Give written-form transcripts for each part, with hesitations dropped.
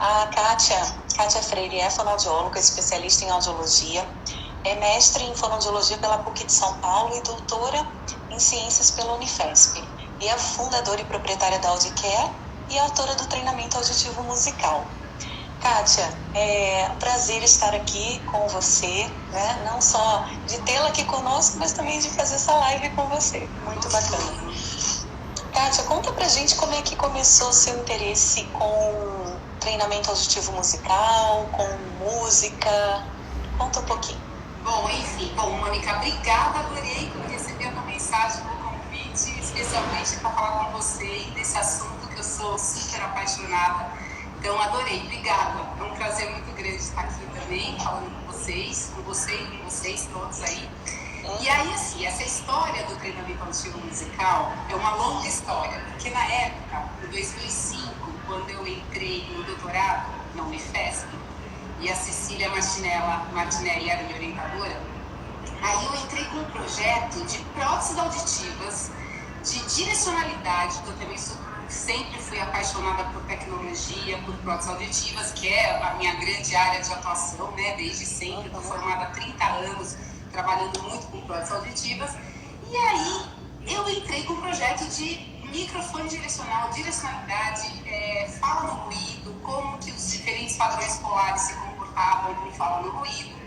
A Kátia Freire é fonoaudióloga, especialista em audiologia, é mestre em fonoaudiologia pela PUC de São Paulo e doutora em ciências pela Unifesp. E é fundadora e proprietária da Audicare e autora do treinamento auditivo musical. Kátia, é um prazer estar aqui com você, né? Não só de tê-la aqui conosco, mas também de fazer essa live com você. Muito bacana. Kátia, conta pra gente como é que começou o seu interesse com treinamento auditivo musical, com música. Conta um pouquinho. Bom, enfim, Mônica, obrigada, adorei por receber a tua mensagem, o convite, especialmente para falar com você desse assunto que eu sou super apaixonada. Então, adorei, obrigada. É um prazer muito grande estar aqui também, falando com vocês, com você e com vocês todos aí. E aí, assim, essa história do treinamento auditivo musical é uma longa história, porque na época, em 2005, quando eu entrei no doutorado na Unifesp, e a Cecília Martinelli era minha orientadora, aí eu entrei com um projeto de próteses auditivas, de direcionalidade, que eu também sempre fui apaixonada por tecnologia, por próteses auditivas, que é a minha grande área de atuação, né? Desde sempre, estou formada há 30 anos, trabalhando muito com próteses auditivas. E aí eu entrei com um projeto de microfone direcionalidade, fala no ruído, como que os diferentes padrões polares se comportavam com fala no ruído.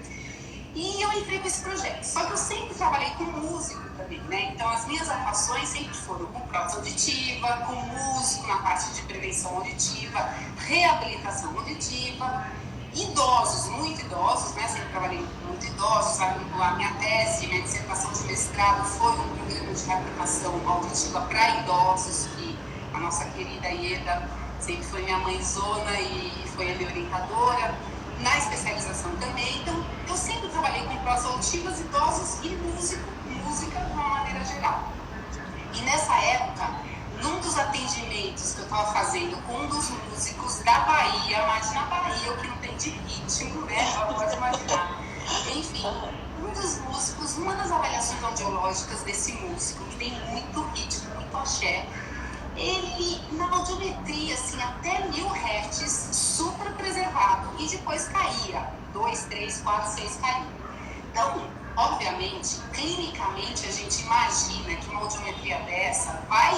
E eu entrei com esse projeto. Só que eu sempre trabalhei com músico também, né? Então as minhas atuações sempre foram com prótese auditiva, com músico na parte de prevenção auditiva, reabilitação auditiva, idosos, muito idosos, né? Sempre trabalhei com muito idosos. A minha tese, minha dissertação de mestrado foi um programa de reabilitação auditiva para idosos, que a nossa querida Ieda sempre foi minha mãezona e foi a minha orientadora. Na especialização também, então eu sempre trabalhei com próteses auditivas, idosos e música de uma maneira geral. E nessa época, num dos atendimentos que eu estava fazendo com um dos músicos da Bahia, imagina a Bahia, o que não tem de ritmo, né? Pode imaginar. Enfim, um dos músicos, uma das avaliações audiológicas desse músico, que tem muito ritmo, muito axé, ele, na audiometria, assim, até 1000 Hz, super preservado, e depois caía, 2, 3, 4, 6 caía. Então, obviamente, clinicamente, a gente imagina que uma audiometria dessa vai,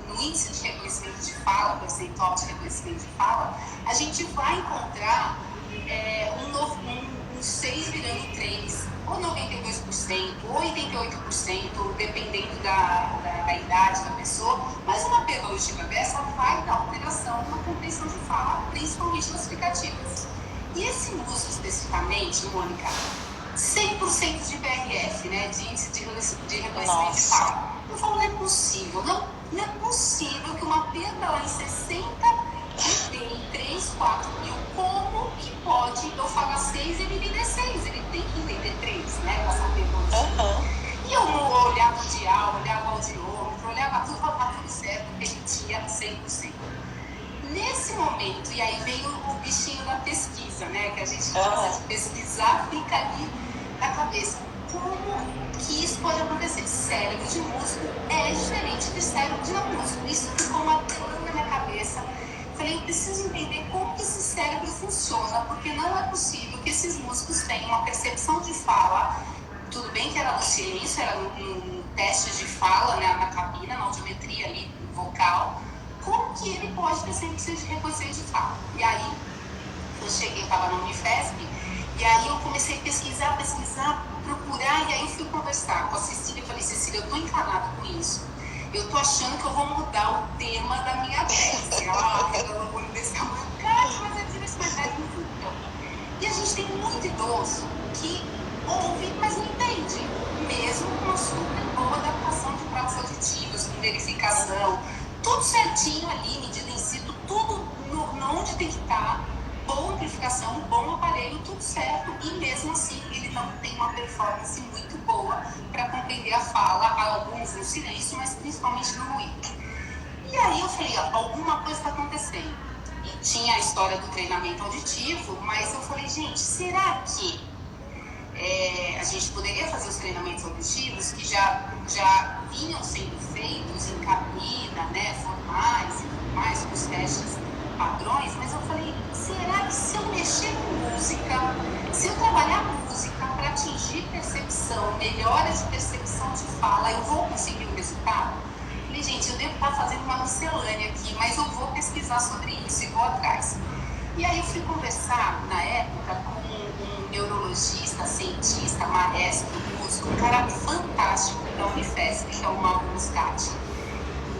no índice de reconhecimento de fala, percentual de reconhecimento de fala, a gente vai encontrar um 6 virando 3, ou 92%, ou 88%, dependendo da idade da pessoa, mas uma perda auditiva dessa vai dar alteração na compreensão de fala, principalmente nas explicativas. E esse músico especificamente, Mônica, 100% de BRF, né, de índice de reconhecimento de fala. Eu falo, não é possível, não é possível que uma perda lá em 60 em 3, 4 mil, como que pode eu falar 6 e ele entender 6? Ele tem que entender 3, né? Pra saber quanto. E eu olhava o dial, olhava o audiômetro, olhava tudo, estava tudo certo, repetia 100%. Nesse momento, e aí veio o bichinho da pesquisa, né? Que a gente gosta de pesquisar, fica ali na cabeça. Como que isso pode acontecer? Cérebro de músico é diferente de cérebro de não músico. Isso ficou martelando na minha cabeça. Falei, eu preciso entender como que esse cérebro funciona, porque não é possível que esses músicos tenham uma percepção de fala. Tudo bem que era no silêncio, era no teste de fala, né, na cabina, na audiometria ali, vocal. Como que ele pode ter 100% de reconhecimento de fala? E aí, eu cheguei, estava na Unifesp, e aí eu comecei a pesquisar, procurar, e aí eu fui conversar com a Cecília. Eu falei, Cecília, eu estou encanada com isso. Eu tô achando que eu vou mudar o tema da minha tese. Ela regalou o olho desse tamanho. Cara, mas é diversidade no futuro. E a gente tem muito idoso que ouve, mas não entende. Mesmo com uma super boa adaptação de próteses auditivas, com verificação, tudo certinho ali, medida em situ, tudo onde tem que estar, boa amplificação, bom aparelho, tudo certo. E mesmo assim, ele não tem uma performance muito boa para compreender a fala, alguns no silêncio, mas principalmente no ruído. E aí eu falei, alguma coisa está acontecendo. E tinha a história do treinamento auditivo, mas eu falei, gente, será que a gente poderia fazer os treinamentos auditivos que já vinham sendo feitos em cabina, né, formais e tudo mais, com os testes padrões? Mas eu falei, se melhora de percepção de fala, eu vou conseguir o resultado? Falei, gente, eu devo estar fazendo uma miscelânea aqui, mas eu vou pesquisar sobre isso e vou atrás. E aí eu fui conversar, na época, com um neurologista, cientista, maestro, músico, um cara fantástico da Unifesp, que é o Mauro Muscati.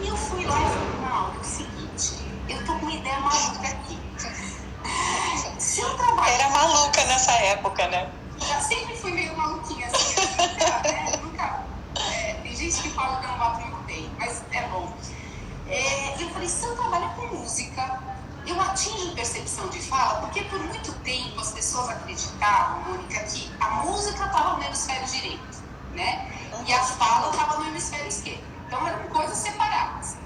E eu fui lá e falei, Mauro, é o seguinte, eu tô com uma ideia maluca aqui. Se eu trabalho... Era maluca nessa época, né? Já sempre fui meio maluquinha, assim, nunca... tem gente que fala que eu não bato muito bem, mas é bom. Eu falei, se eu trabalho com música, eu atingo percepção de fala, porque por muito tempo as pessoas acreditavam, Mônica, que a música estava no hemisfério direito, né? E a fala estava no hemisfério esquerdo. Então eram coisas separadas.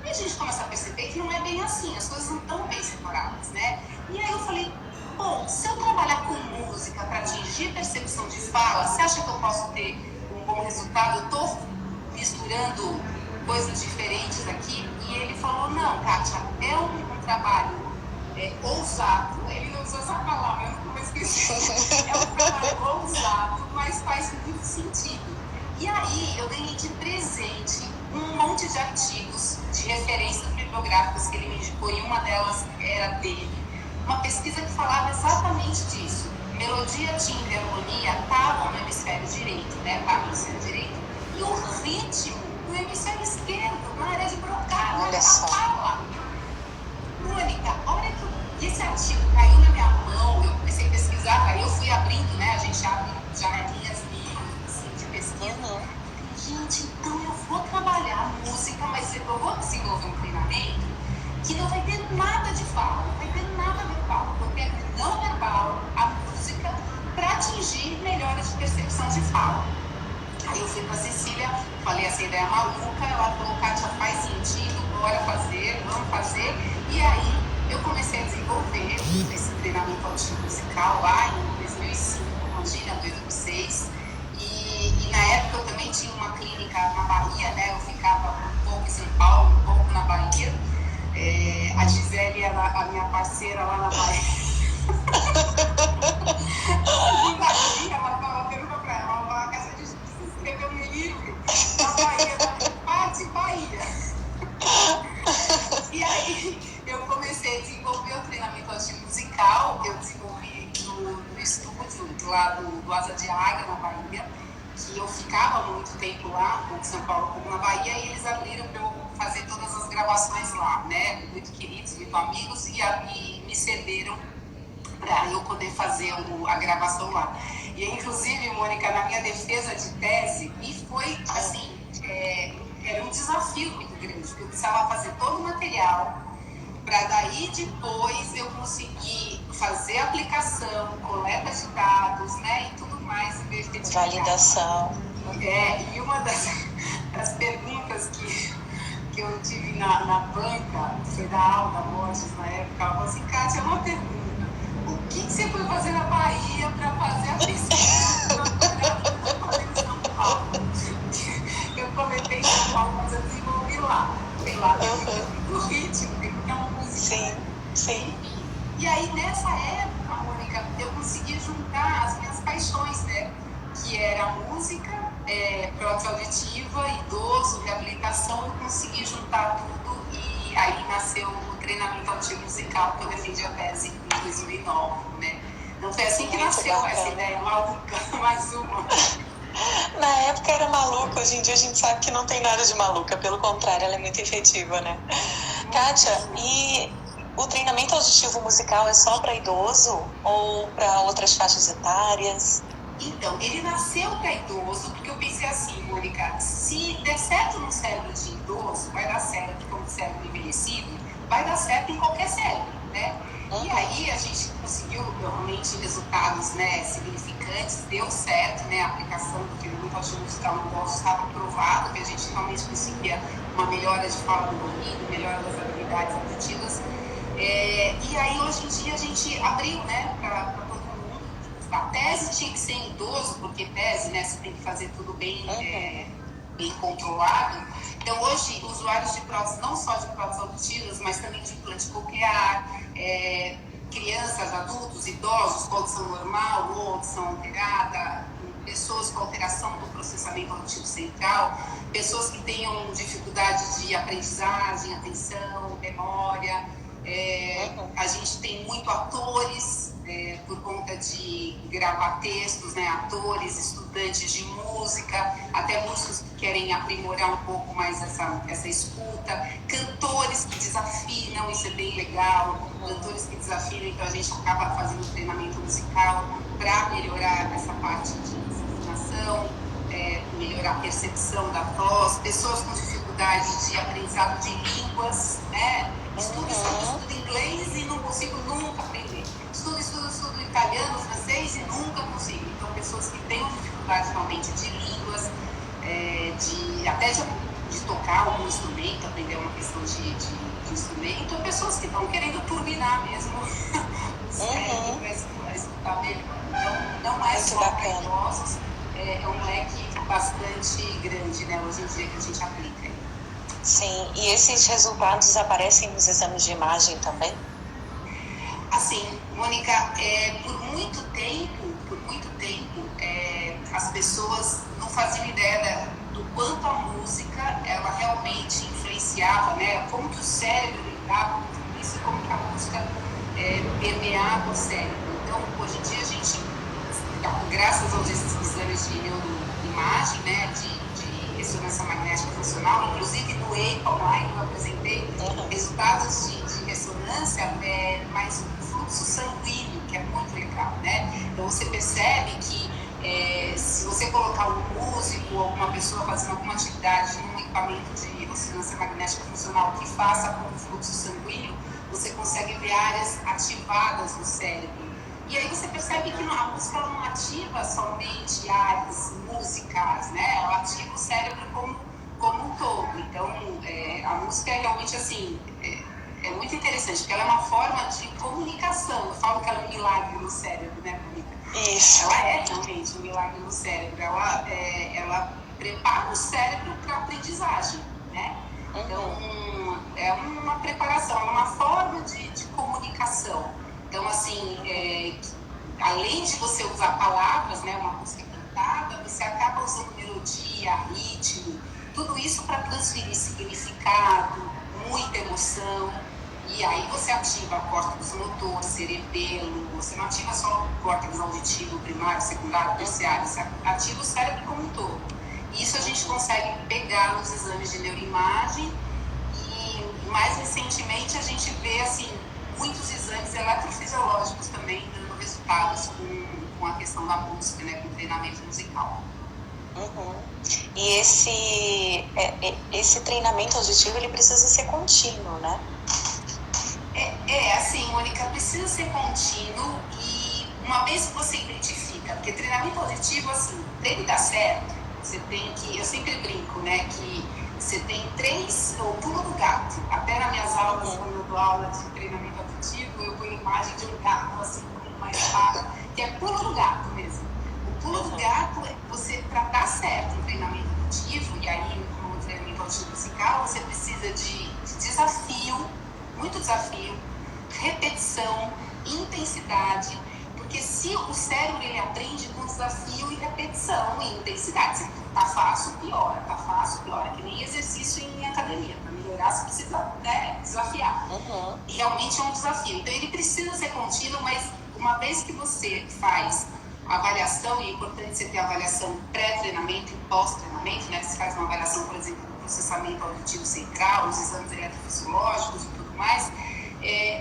E a gente começa a perceber que não é bem assim, as coisas não estão bem separadas, né? E aí eu falei, bom, se eu trabalhar com música para atingir percepção de fala, você acha que eu posso ter um bom resultado? Eu estou misturando coisas diferentes aqui? E ele falou, não, Kátia, é um trabalho ousado, ele não usou essa palavra, eu não esqueci. É um trabalho ousado, mas faz muito sentido. E aí eu ganhei de presente um monte de artigos de referências bibliográficas que ele me indicou, e uma delas era dele. Uma pesquisa que falava exatamente disso. Melodia, timbre e harmonia estavam no hemisfério direito, né? No hemisfério direito. E o ritmo no hemisfério esquerdo, na área de brocar, na área da fala. Mônica, olha que esse artigo caiu na minha mão, eu comecei a pesquisar, aí eu fui abrindo, né? A gente abre janelinhas assim, de pesquisa. Gente, então eu vou trabalhar música, mas eu vou desenvolver um treinamento que não vai ter nada de fala, não vai ter nada verbal. Eu pego não verbal, a música, para atingir melhoras de percepção de fala. Aí eu fui para a Cecília, falei essa ideia maluca, ela falou, Kátia, faz sentido, bora fazer, vamos fazer. E aí eu comecei a desenvolver esse treinamento auditivo musical lá em 2005, imagina, 2006. E na época eu também tinha uma clínica na Bahia, né? Eu ficava um pouco em São Paulo, um pouco na Bahia. A Gisele era a minha parceira lá na Bahia. Ela estava perguntando para ela, ela falava que a gente escreveu um livro na Bahia, parte Bahia. E aí eu comecei a desenvolver o treinamento auditivo musical, eu desenvolvi no estúdio lá do Asa de Águia, na Bahia, que eu ficava muito tempo lá, tanto em São Paulo como na Bahia, e eles abriram para eu fazer todas as gravações lá, né? Muito queridos, muito amigos, e me cederam para eu poder fazer a gravação lá. E inclusive, Mônica, na minha defesa de tese, e foi assim, era um desafio muito grande, porque eu precisava fazer todo o material, para daí depois eu conseguir fazer aplicação, coleta de dados, né, e tudo mais. Validação. E uma das perguntas que eu tive na banca, foi da Alda Borges na época, ela falou assim, Kátia, uma pergunta, o que você foi fazer na Bahia para fazer a pesquisa em São Paulo? Eu comentei em São Paulo, mas eu desenvolvi lá. Sei lá, do ritmo, tem que ter uma música. Sim. E aí, nessa época, Mônica, eu consegui juntar as minhas paixões, né? Que era a música, prótese auditiva, idoso, reabilitação, eu consegui juntar tudo e aí nasceu o treinamento auditivo musical que eu defendi a tese em 2009, né? Então foi assim que nasceu essa ideia maluca, mais uma. Na época era maluca, hoje em dia a gente sabe que não tem nada de maluca, pelo contrário, ela é muito efetiva, né? Kátia, e o treinamento auditivo musical é só para idoso ou para outras faixas etárias? Então, ele nasceu para idoso, porque eu pensei assim, Mônica, se der certo no cérebro de idoso, vai dar certo como cérebro envelhecido, vai dar certo em qualquer cérebro, né? E aí a gente conseguiu realmente resultados, né, significantes, deu certo, né, a aplicação do treinamento auditivo musical no idoso estava provado que a gente realmente conseguia uma melhora de fala do ouvido, melhora das habilidades auditivas. E aí hoje em dia a gente abriu, né, para todo mundo. A tese tinha que ser em idoso, porque tese, né, você tem que fazer tudo bem, bem controlado. Então hoje usuários de próteses, não só de próteses auditivas, mas também de implante coclear, crianças, adultos, idosos com audição normal ou audição alterada, pessoas com alteração do processamento auditivo central, pessoas que tenham dificuldade de aprendizagem, atenção, memória. A gente tem muito atores, por conta de gravar textos, né? Atores, estudantes de música, até músicos que querem aprimorar um pouco mais essa escuta, cantores que desafinam, isso é bem legal, cantores que desafinam, então a gente acaba fazendo treinamento musical para melhorar essa parte de desafinação, melhorar a percepção da voz, pessoas com dificuldade de aprendizado de línguas, né? Estudo inglês e não consigo nunca aprender. Estudo italiano, francês e nunca consigo. Então, pessoas que têm dificuldade realmente de línguas, até de tocar algum instrumento, aprender uma questão de instrumento, pessoas que estão querendo turbinar mesmo o cérebro para escutar melhor. Então, não é só para idosos, é um leque bastante grande, né, hoje em dia que a gente aplica. Sim, e esses resultados aparecem nos exames de imagem também? Assim, Mônica, por muito tempo, as pessoas não faziam ideia do quanto a música, ela realmente influenciava, né? Como que o cérebro lidava com tudo isso, como que a música permeava o cérebro. Então, hoje em dia a gente, graças aos exames de neuroimagem, né, de ressonância magnética funcional, inclusive no EIPA online eu apresentei resultados de ressonância, mas o fluxo sanguíneo, que é muito legal, né? Então você percebe que se você colocar um músico ou alguma pessoa fazendo alguma atividade num equipamento de ressonância magnética funcional que faça com o fluxo sanguíneo, você consegue ver áreas ativadas no cérebro. E aí você percebe que a música não ativa somente áreas musicais, né? Ela ativa o cérebro como um todo. Então, a música é realmente assim, é muito interessante, porque ela é uma forma de comunicação. Eu falo que ela é um milagre no cérebro, né, Mônica? Isso. Ela é realmente um milagre no cérebro. Ela prepara o cérebro para a aprendizagem, né? Então, é uma preparação, é uma forma de comunicação. Então, assim, além de você usar palavras, né, uma música cantada, você acaba usando melodia, ritmo, tudo isso para transferir significado, muita emoção. E aí você ativa córtex motor, cerebelo, você não ativa só o córtex auditivo, primário, secundário, terciário, você ativa o cérebro como um todo. Isso a gente consegue pegar nos exames de neuroimagem e mais recentemente a gente vê, assim, muitos exames eletrofisiológicos também dando resultados com a questão da música, né, com o treinamento musical. E esse treinamento auditivo, ele precisa ser contínuo, né? Assim, Mônica, precisa ser contínuo e uma vez que você identifica, porque treinamento auditivo, assim, para ele dar certo, você tem que, eu sempre brinco, né, que você tem 3, o pulo do gato. Até nas minhas aulas, quando eu dou aula de treinamento auditivo, eu ponho imagem de um gato, assim, com uma espada, que é pulo do gato mesmo. O pulo do gato é você, para dar certo no treinamento auditivo, e aí no treinamento auditivo musical, você precisa de desafio, muito desafio, repetição, intensidade, porque se o cérebro ele aprende com desafio e repetição e intensidade, se tá fácil, piora, que nem exercício em academia, para melhorar você precisa, né, desafiar. E realmente é um desafio, então ele precisa ser contínuo, mas uma vez que você faz a avaliação, e é importante você ter a avaliação pré-treinamento e pós-treinamento, né, você faz uma avaliação, por exemplo, do processamento auditivo central, os exames eletrofisiológicos e tudo mais,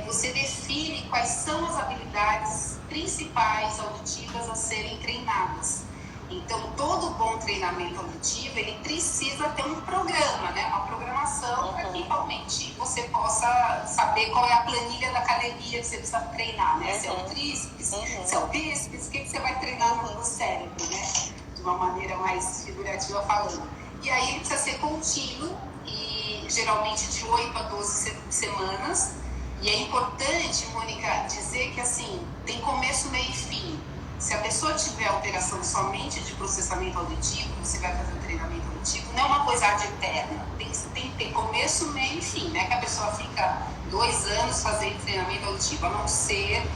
você define quais são as habilidades principais auditivas a serem treinadas. Então, todo bom treinamento auditivo, ele precisa ter um programa, né? Uma programação para que realmente você possa saber qual é a planilha da academia que você precisa treinar, né? Se é o tríceps, se é o bíceps, o que você vai treinar no cérebro, né? De uma maneira mais figurativa falando. E aí, ele precisa ser contínuo e geralmente de 8 a 12 semanas. E é importante, Mônica, dizer que assim, tem começo, meio e fim. Se a pessoa tiver alteração somente de processamento auditivo, você vai fazer o treinamento auditivo, não é uma coisa ad eterna. Tem que ter começo, meio e fim, né? Que a pessoa fica 2 anos fazendo treinamento auditivo, a não ser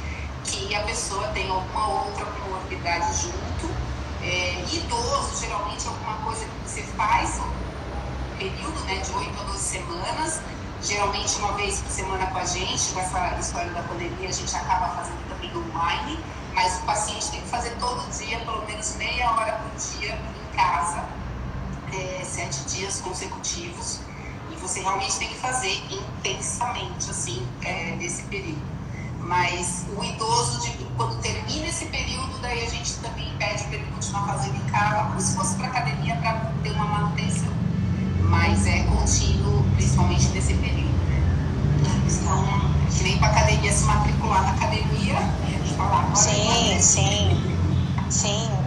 que a pessoa tenha alguma outra comorbidade junto, Idoso, geralmente, alguma coisa que você faz, um período, né, de 8 a 12 semanas, geralmente uma vez por semana com a gente. Com essa história da pandemia, a gente acaba fazendo também online, mas o paciente tem que fazer todo dia, pelo menos meia hora por dia em casa, 7 dias consecutivos, e você realmente tem que fazer intensamente, assim, nesse período. Mas o idoso, quando termina esse período, daí a gente também pede para ele continuar fazendo em casa, como se fosse para academia, para ter uma manutenção. Mas é contínuo, principalmente nesse período, né? Então, que nem para academia se matricular na academia, e a gente falar agora. Sim.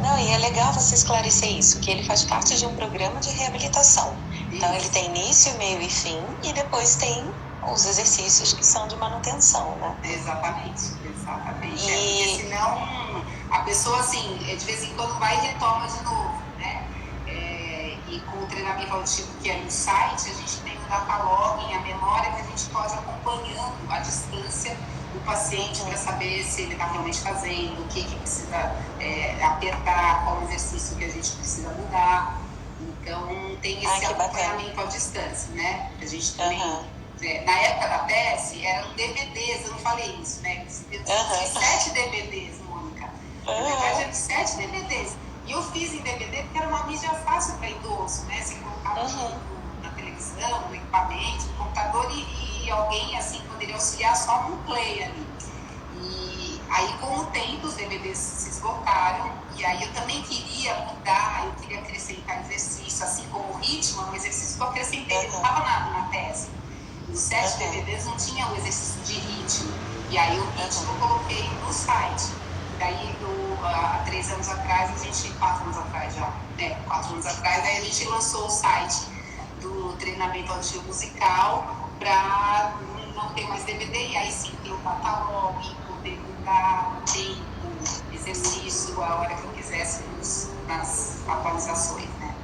Não, e é legal você esclarecer isso, que ele faz parte de um programa de reabilitação. Então, ele tem início, meio e fim, e depois tem os exercícios que são de manutenção, né? Exatamente. Porque senão a pessoa, assim, de vez em quando vai e retoma de novo, né? E com o treinamento auditivo que é no site, a gente tem o datalog, a memória, que a gente pode acompanhando à distância o paciente para saber se ele está realmente fazendo, o que precisa apertar, qual exercício que a gente precisa mudar. Então, tem esse acompanhamento à distância, né? A gente também, na época da TESS, eram DVDs, eu não falei isso, né? Eu tinha 7 DVDs, Mônica. Na verdade, eram 7 DVDs. E eu fiz em DVD porque era uma mídia fácil para idoso, né? Você colocava na televisão, no equipamento, no computador, e alguém, assim, poderia auxiliar só num play ali. E aí, com o tempo, os DVDs se esgotaram, e aí eu também queria mudar, eu queria acrescentar exercício, assim como o ritmo, um exercício que eu acrescentei, ele não estava na tese. Os 7 DVDs não tinha o exercício de ritmo, e aí o ritmo eu coloquei no site. Daí, há 3 anos atrás, 4 anos atrás já, 4 anos atrás, aí a gente lançou o site do treinamento auditivo musical para não ter mais DVD, e aí sim ter o catálogo, poder mudar tempo, exercício, a hora que eu quisesse nas atualizações, né?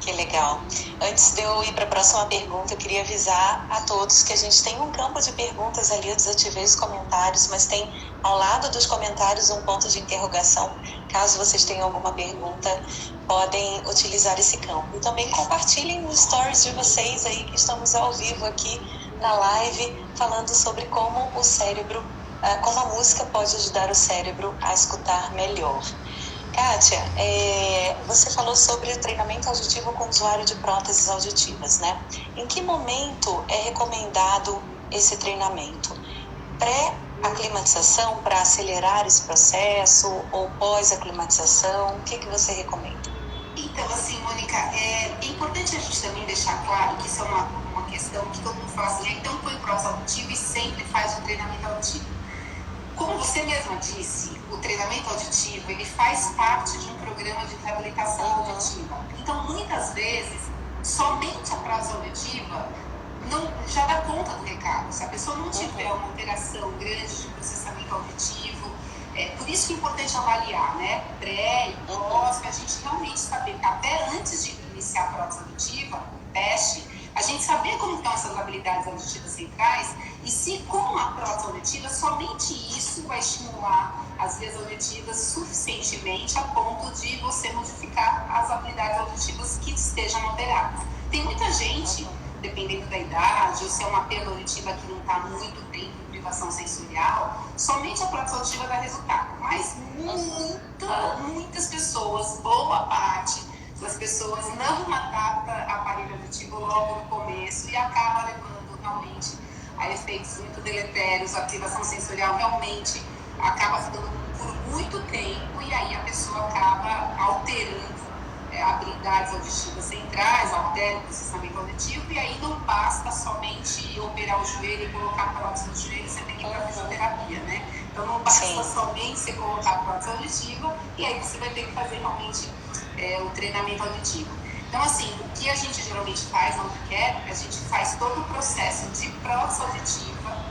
Que legal. Antes de eu ir para a próxima pergunta, eu queria avisar a todos que a gente tem um campo de perguntas ali, eu desativei os comentários, mas tem ao lado dos comentários um ponto de interrogação. Caso vocês tenham alguma pergunta, podem utilizar esse campo. E também compartilhem os stories de vocês aí, que estamos ao vivo aqui na live, falando sobre como o cérebro, como a música pode ajudar o cérebro a escutar melhor. Kátia, você falou sobre o treinamento auditivo com usuário de próteses auditivas, né? Em que momento é recomendado esse treinamento? Pré-aclimatização, para acelerar esse processo, ou pós-aclimatização? O que você recomenda? Então, assim, Mônica, é importante a gente também deixar claro que isso é uma questão que todo mundo fala assim, então põe prótese auditiva e sempre faz o treinamento auditivo. Como você mesma disse, o treinamento auditivo, ele faz parte de um programa de reabilitação auditiva. Então, muitas vezes, somente a prótese auditiva não, já dá conta do recado. Se a pessoa não tiver uma alteração grande de processamento auditivo, por isso que é importante avaliar, né? Pré e pós, para a gente realmente saber que até antes de iniciar a prótese auditiva, o teste, a gente saber como estão essas habilidades auditivas centrais e se com a prótese auditiva somente isso vai estimular as vias auditivas suficientemente a ponto de você modificar as habilidades auditivas que estejam alteradas. Tem muita gente, dependendo da idade, ou se é uma perda auditiva que não está muito tempo em privação sensorial, somente a prótese auditiva dá resultado. Mas muitas pessoas, boa parte das pessoas não adapta aparelho auditivo logo no começo e acaba levando realmente a efeitos muito deletérios. A privação sensorial realmente acaba ficando por muito tempo e aí a pessoa acaba alterando habilidades auditivas centrais, altera o processamento auditivo, e aí não basta somente operar o joelho e colocar a prótese no joelho, você tem que ir para a fisioterapia, né? Então não basta somente você colocar a prótese auditiva e aí você vai ter que fazer realmente o treinamento auditivo. Então, assim, o que a gente geralmente faz no Care, a gente faz todo o processo de prótese auditiva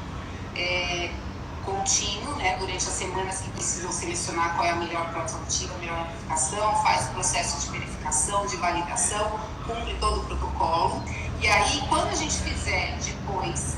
contínuo, né, durante as semanas que precisam selecionar qual é a melhor prótese auditiva, a melhor amplificação, faz o processo de verificação, de validação, cumpre todo o protocolo. E aí, quando a gente fizer depois,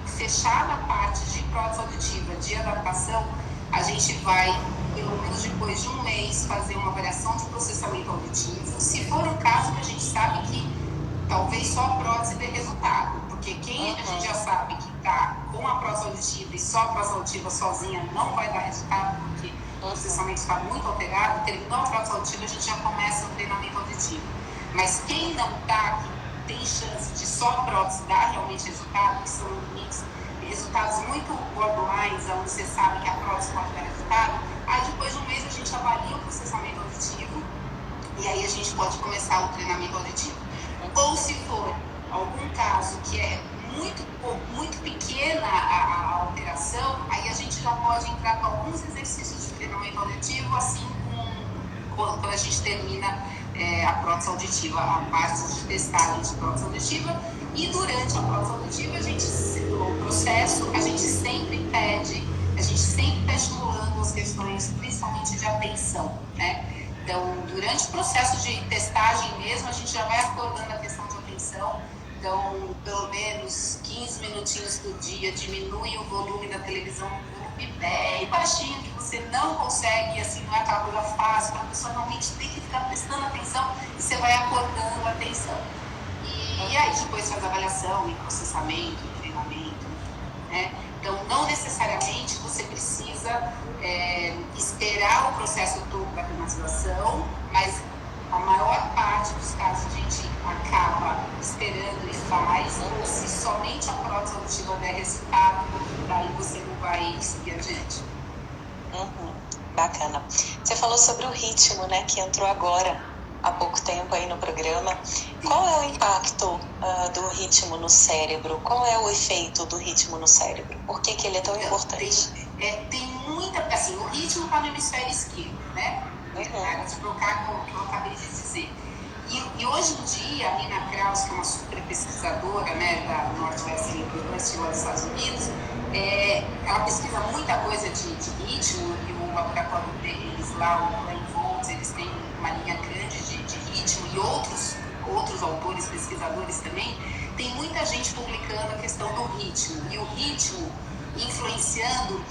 fechar na parte de prótese auditiva, de adaptação, a gente vai, pelo menos depois de um mês, fazer uma avaliação de processamento auditivo. Se for um caso que a gente sabe que talvez só a prótese dê resultado, porque quem a gente já sabe que está com a prótese auditiva e só a prótese auditiva sozinha não vai dar resultado, porque o processamento está muito alterado, terminou a prótese auditiva, a gente já começa o treinamento auditivo. Mas quem não está, que tem chance de só a prótese dar realmente resultado, que são limites, resultados muito borderlines, onde você sabe que a prótese pode dar resultado, aí depois de um mês a gente avalia o processamento auditivo e aí a gente pode começar o treinamento auditivo. Ou se for algum caso que é muito pequena a alteração, aí a gente já pode entrar com alguns exercícios de treinamento auditivo, assim quando a gente termina a prótese auditiva, a parte de testagem de prótese auditiva. E durante a prótese auditiva, o processo, a gente sempre está estimulando as questões, principalmente de atenção, né? Então, durante o processo de testagem mesmo, a gente já vai acordando a questão de atenção. Então, pelo menos 15 minutinhos por dia, diminui o volume da televisão, um volume bem baixinho, que você não consegue, assim, não é aquela coisa fácil, a pessoa realmente tem que ficar prestando atenção e você vai acordando a atenção. E aí depois faz avaliação e processamento, e treinamento, né? Então, não necessariamente você precisa esperar o processo todo da climatização, mas a maior parte dos casos a gente acaba esperando e faz, ou se somente a prótese auditiva der resultado, daí você não vai seguir adiante. Bacana. Você falou sobre o ritmo, né, que entrou agora, há pouco tempo aí no programa. Qual é o impacto do ritmo no cérebro? Qual é o efeito do ritmo no cérebro? Por que ele é tão importante? Tem muita... Assim, o ritmo está no hemisfério esquerdo, né? De trocar com o que eu acabei de dizer. E hoje em dia, a Nina Kraus, que é uma super pesquisadora, né, da Northwest University lá dos Estados Unidos, ela pesquisa muita coisa de ritmo, e o laboratório deles lá, o Glenn Volz, eles têm uma linha grande de ritmo, e outros autores, pesquisadores também. Tem muita gente publicando a questão do ritmo, e o ritmo influenciando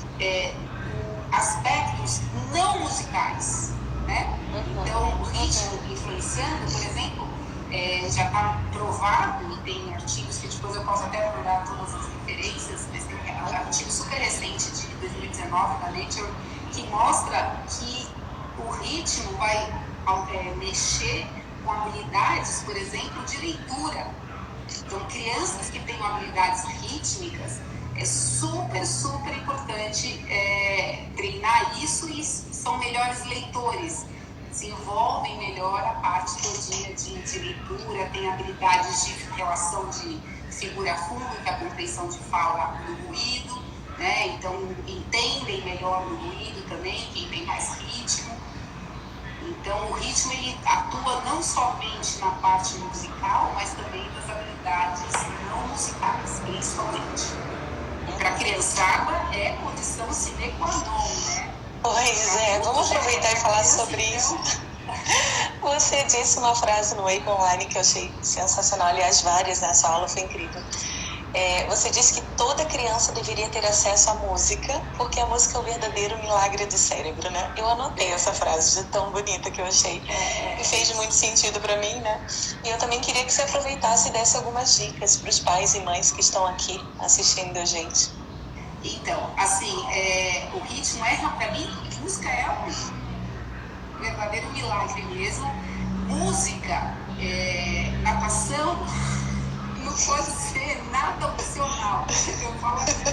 aspectos não musicais, né? Então, o ritmo influenciando, por exemplo, já está provado, e tem artigos que depois eu posso até mandar todas as referências, mas tem um artigo super recente de 2019 da Nature, que mostra que o ritmo vai mexer com habilidades, por exemplo, de leitura. Então, crianças que têm habilidades rítmicas, é super importante treinar isso, e são melhores leitores, desenvolvem melhor a parte todinha de leitura, tem habilidades de relação de figura pública, compreensão de fala no ruído, né? Então entendem melhor no ruído também, quem tem mais ritmo. Então o ritmo ele atua não somente na parte musical, mas também das habilidades não musicais, principalmente. Para a criançada é condição sine qua non, né? Pois é, vamos aproveitar e falar sobre isso. Você disse uma frase no Wake Online que eu achei sensacional, aliás, várias, né? Sua aula foi incrível. Você disse que toda criança deveria ter acesso à música, porque a música é o verdadeiro milagre do cérebro, né? Eu anotei essa frase de tão bonita que eu achei e fez muito sentido para mim, né? E eu também queria que você aproveitasse e desse algumas dicas para os pais e mães que estão aqui assistindo a gente. Então, assim, o ritmo para mim, música é um verdadeiro milagre mesmo. Música, natação, não pode ser nada opcional. Eu falo assim,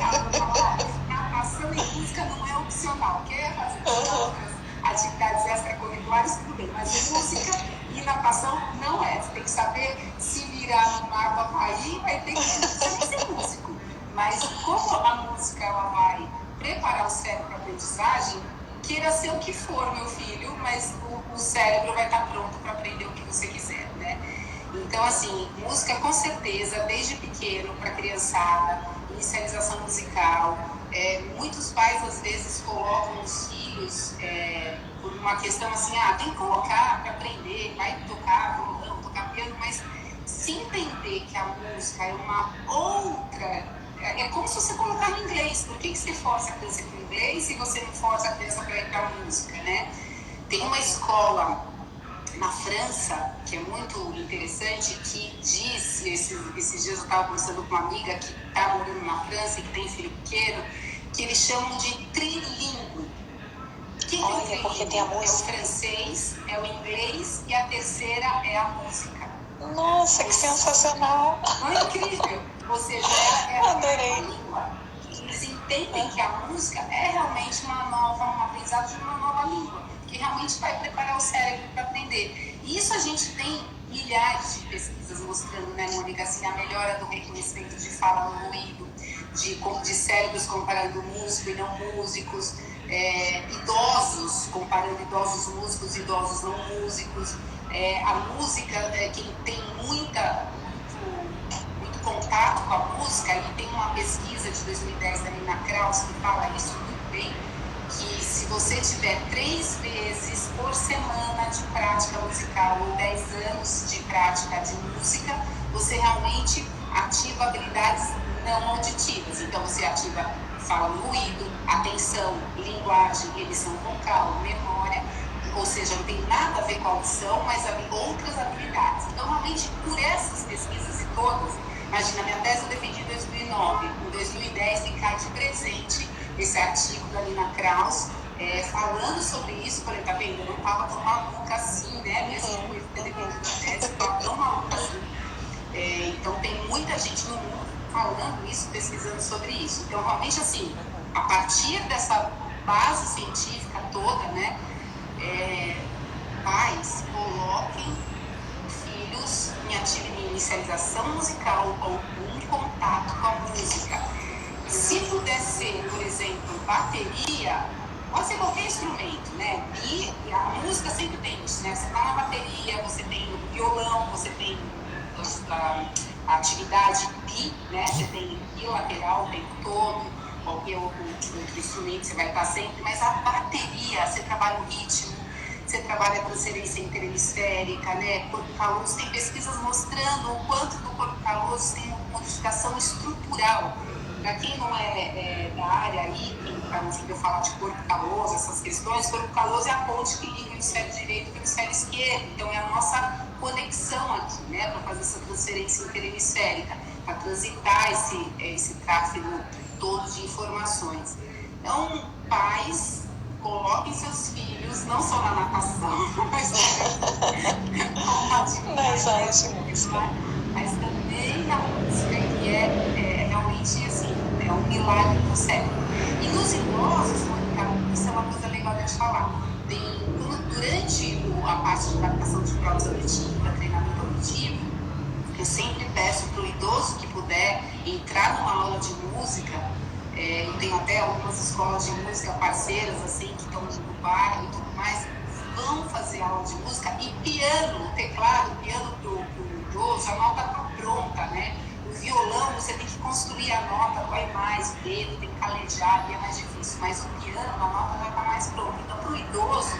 natação e música não é opcional. Quer fazer outras atividades extracurriculares, tudo bem, mas música e natação não é. Você tem que saber se virar no mar do Havaí, vai ter que ser músico. Mas como a música ela vai preparar o cérebro para a aprendizagem, queira ser o que for, meu filho, mas o cérebro vai estar pronto para aprender o que você quiser, né? Então, assim, música com certeza, desde pequeno, para criançada, inicialização musical. Muitos pais, às vezes, colocam os filhos por uma questão assim, tem que colocar para aprender, vai tocar violão, tocar piano, mas se entender que a música é uma outra... É como se você colocar no inglês. Por que você força a criança com inglês se você não força a criança Tem uma escola na França, que é muito interessante, que diz, esses dias eu estava conversando com uma amiga que está morando na França e que tem filho pequeno, que eles chamam de trilingue. Olha, porque tem a música. É o francês, é o inglês e a terceira é a música. Nossa, que sensacional! Não é incrível? Ou seja, Adorei. uma língua. Eles entendem que a música é realmente um aprendizado de uma nova língua, que realmente vai preparar o cérebro para aprender. E isso a gente tem milhares de pesquisas mostrando, né, Mônica, assim, a melhora do reconhecimento de fala no ruído, de cérebros comparando músico e não músicos, idosos comparando idosos músicos e idosos não músicos. A música, quem tem muito contato com a música, e tem uma pesquisa de 2010 da Nina Kraus que fala isso muito bem, que se você tiver 3 vezes por semana de prática musical ou 10 anos de prática de música, você realmente ativa habilidades não auditivas. Então você ativa fala no ruído, atenção, linguagem, emissão vocal, memória, ou seja, não tem nada a ver com a audição, mas outras habilidades. Então, realmente, por essas pesquisas e todas, imagina, minha tese eu defendi em 2009, em 2010 me cai de presente esse artigo da Nina Kraus, falando sobre isso. Falei, tá vendo, eu não estava tão maluca assim, né, mesmo com ter defendido a tese, eu estava tão maluca assim. Então, tem muita gente no mundo falando isso, pesquisando sobre isso. Então, realmente, assim, a partir dessa base científica toda, né, pais coloquem filhos em inicialização musical ou em contato com a música. Se puder ser, por exemplo, bateria, pode ser qualquer instrumento, né? E a música sempre tem isso, né? Você tá na bateria, você tem o violão, você tem a atividade bi, né? Você tem bilateral o tempo todo, qualquer outro instrumento você vai estar sempre, mas a bateria, você trabalha o ritmo, você trabalha a transferência interhemisférica, né? Corpo caloso, tem pesquisas mostrando o quanto do corpo caloso tem uma modificação estrutural. Para quem não é da área aí, para não eu falar de corpo caloso, essas questões, corpo caloso é a ponte que liga o hemisfério direito com o hemisfério esquerdo. Então é a nossa conexão aqui, né? Para fazer essa transferência interhemisférica, para transitar esse tráfego todo de informações. Então, pais, coloquem seus filhos, não só na natação, mas mas também na música, que é realmente assim, é um milagre no cérebro. E nos idosos, Mônica, isso é uma coisa legal de falar. Durante a parte de adaptação de provas auditivas, treinamento auditivo, eu sempre peço para o idoso que puder entrar numa aula de música. Eu tenho até algumas escolas de música parceiras, assim, que estão no bairro e tudo mais, vão fazer aula de música. E piano, teclado, piano pro idoso, a nota está pronta, né? O violão, você tem que construir a nota, dói mais, o dedo, tem que calejar, e é mais difícil. Mas o piano, a nota já está mais pronta. Então, para o idoso,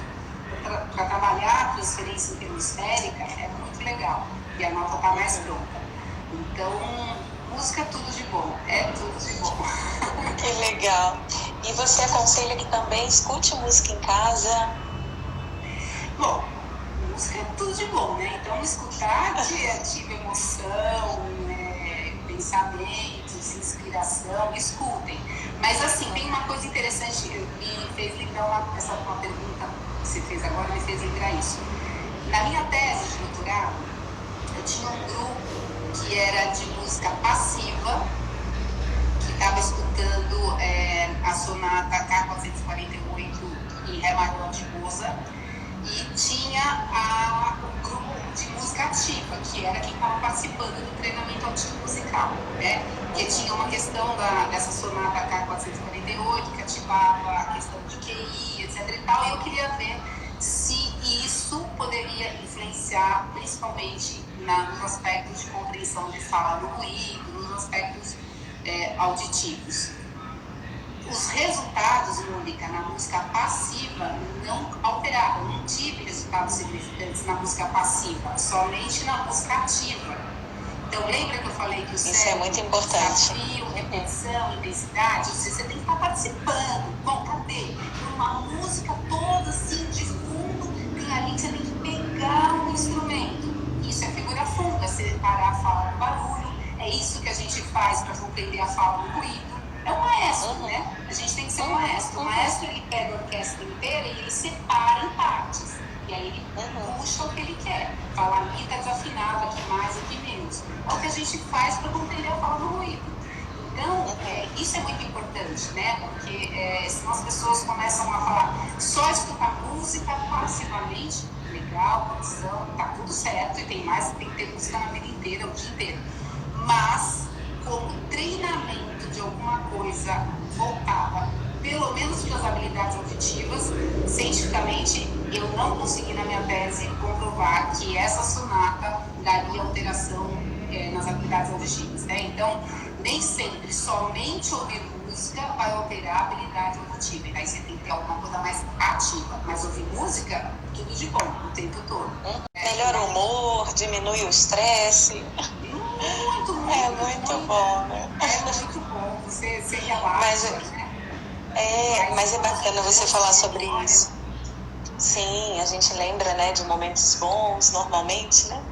para trabalhar a transferência interhemisférica, é muito legal. E a nota está mais pronta. Então, música é tudo de bom, é tudo de bom. Que legal. E você aconselha que também escute música em casa? Bom, música é tudo de bom, né? Então, escutar ativa emoção, pensamentos, inspiração, escutem. Mas, assim, tem uma coisa interessante, me fez lembrar uma pergunta que você fez agora, me fez lembrar isso. Na minha tese de doutorado, eu tinha um grupo que era de música passiva, que estava escutando a sonata K448 em Ré maior de Mozart, e tinha o grupo de música ativa, que era quem estava participando do treinamento auditivo musical, né? Porque tinha uma questão dessa sonata K448, que ativava a questão de QI, etc. e tal, e eu queria ver se isso poderia influenciar principalmente nos aspectos de compreensão de fala no ruído, nos aspectos auditivos. Os resultados, Mônica, na música passiva não alteraram, não tive resultados significantes na música passiva, somente na música ativa. Então, lembra que eu falei que o cérebro, é muito importante. Desafio, repetição, intensidade, você tem que estar participando. Bom, cadê? Uma música toda assim de fundo, faz para compreender a fala do ruído. É um maestro, né? A gente tem que ser um maestro. O maestro, ele pega a orquestra inteira e ele separa em partes. E aí ele puxa o que ele quer. Fala, ali está desafinado, aqui mais, aqui menos. É o que a gente faz para compreender a fala do ruído. Então, isso é muito importante, né? Porque senão as pessoas começam a falar só escutar música passivamente, legal, produção, tá tudo certo, e tem que ter música na vida inteira, o dia inteiro. Mas, como treinamento de alguma coisa voltada, pelo menos para as habilidades auditivas, cientificamente, eu não consegui na minha tese comprovar que essa sonata daria alteração nas habilidades auditivas, né? Então, nem sempre somente ouvir música vai alterar a habilidade auditiva. E daí você tem que ter alguma coisa mais ativa. Mas ouvir música, tudo de bom, o tempo todo. Melhora o humor, diminui o estresse. Muito, muito bom, né? É muito bom. Você relaxa, né? Mas é bacana você falar sobre isso. Sim, a gente lembra, né, de momentos bons, normalmente, né?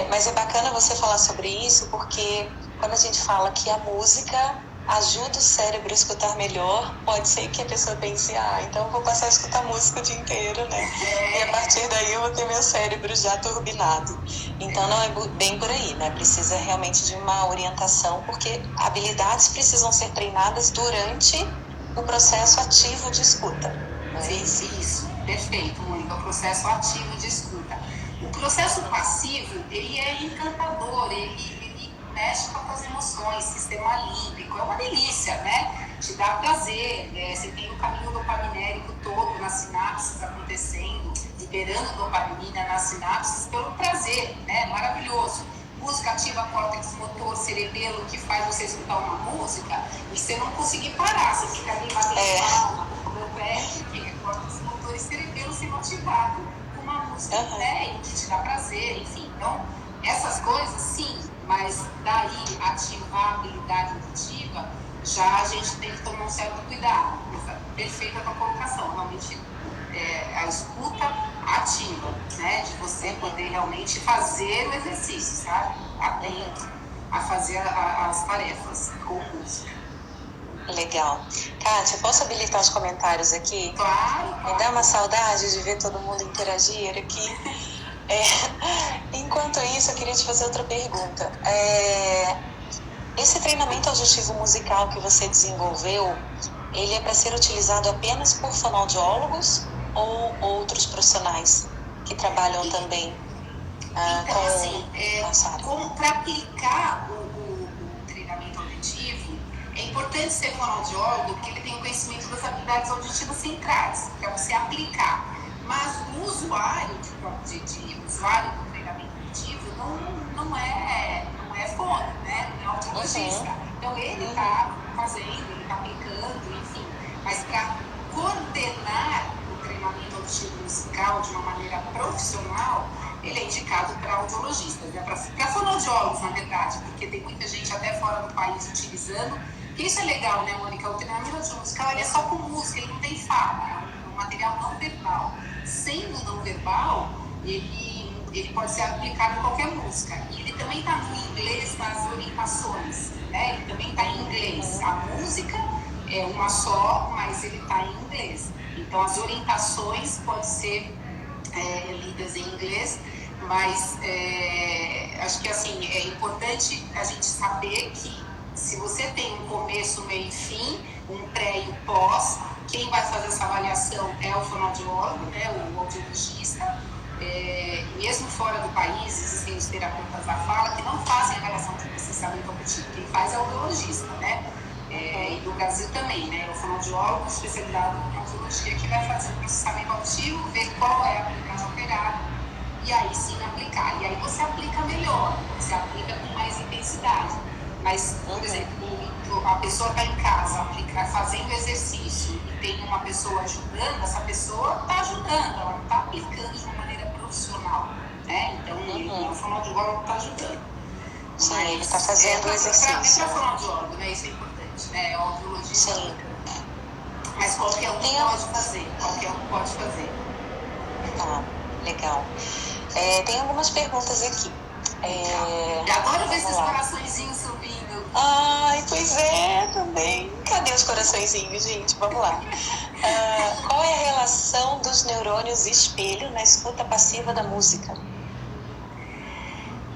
Mas é bacana você falar sobre isso, porque quando a gente fala que a música ajuda o cérebro a escutar melhor, pode ser que a pessoa pense, então eu vou passar a escutar música o dia inteiro, né? E a partir daí eu vou ter meu cérebro já turbinado. Então não é bem por aí, né? Precisa realmente de uma orientação, porque habilidades precisam ser treinadas durante o processo ativo de escuta. Sim, isso. Perfeito, Mônica. O processo ativo de escuta. O processo passivo, ele é encantador, ele mexe com as emoções, sistema límbico, é uma delícia, né? Te dá prazer, você tem o caminho dopaminérgico todo nas sinapses acontecendo, liberando dopamina nas sinapses pelo prazer, né? Maravilhoso. Música ativa córtex motor cerebelo, que faz você escutar uma música e você não conseguir parar, você fica ali batendo palma, o meu pé, porque é córtex motor e cerebelo sendo ativado com uma música, né? E que te dá prazer, enfim. Então, essas coisas, sim, mas daí ativar a habilidade auditiva, já a gente tem que tomar um certo cuidado. Perfeita a tua colocação, realmente a escuta ativa, né? De você poder realmente fazer o exercício, sabe? Atento a fazer as tarefas com música. Legal. Kátia, posso habilitar os comentários aqui? Claro. Me dá uma saudade de ver todo mundo interagir aqui. Enquanto isso, eu queria te fazer outra pergunta. Esse treinamento auditivo musical que você desenvolveu, ele é para ser utilizado apenas por fonoaudiólogos ou outros profissionais que trabalham também então, para aplicar o treinamento auditivo, é importante ser fonoaudiólogo, porque ele tem o conhecimento das habilidades auditivas centrais, para você aplicar. Mas o usuário usuário do treinamento auditivo não é fono, né? Não é audiologista. Então ele está fazendo, ele está aplicando, enfim. Mas para coordenar o treinamento auditivo musical de uma maneira profissional, ele é indicado para audiologistas, né? Para fonoaudiólogos, na verdade, porque tem muita gente até fora do país utilizando. E isso é legal, né, Mônica? O treinamento auditivo musical ele é só com música, ele não tem fala, é um material não verbal. Sendo não verbal, ele pode ser aplicado em qualquer música. E ele também está no inglês nas orientações, né? Ele também está em inglês. A música é uma só, mas ele está em inglês. Então, as orientações podem ser lidas em inglês, mas acho que assim, é importante a gente saber que se você tem um começo, meio e fim, um pré e um pós, quem vai fazer essa avaliação é o fonoaudiólogo, né, o audiologista. Mesmo fora do país, existem os terapeutas da fala que não fazem avaliação de processamento auditivo. Quem faz é o audiologista, né? E no Brasil também, né? O fonoaudiólogo especializado em audiologia que vai fazer o processamento auditivo, ver qual é a habilidade alterada e aí sim aplicar. E aí você aplica melhor, você aplica com mais intensidade. Mas, por exemplo, a pessoa está em casa fazendo exercício e tem uma pessoa ajudando, essa pessoa está ajudando, ela não está aplicando de uma maneira profissional, né? Então, o fonoaudiólogo está ajudando. Sim, mas ele está fazendo o exercício. É para fonoaudiólogo, né? Isso é importante, né? É o audiologista. Sim. Mas qualquer um pode fazer, Tá, legal. Tem algumas perguntas aqui. Adoro ver esses coraçõezinhos subindo. Ai, pois é, também. Cadê os coraçõezinhos, gente? Vamos lá. Qual é a relação dos neurônios espelho na escuta passiva da música?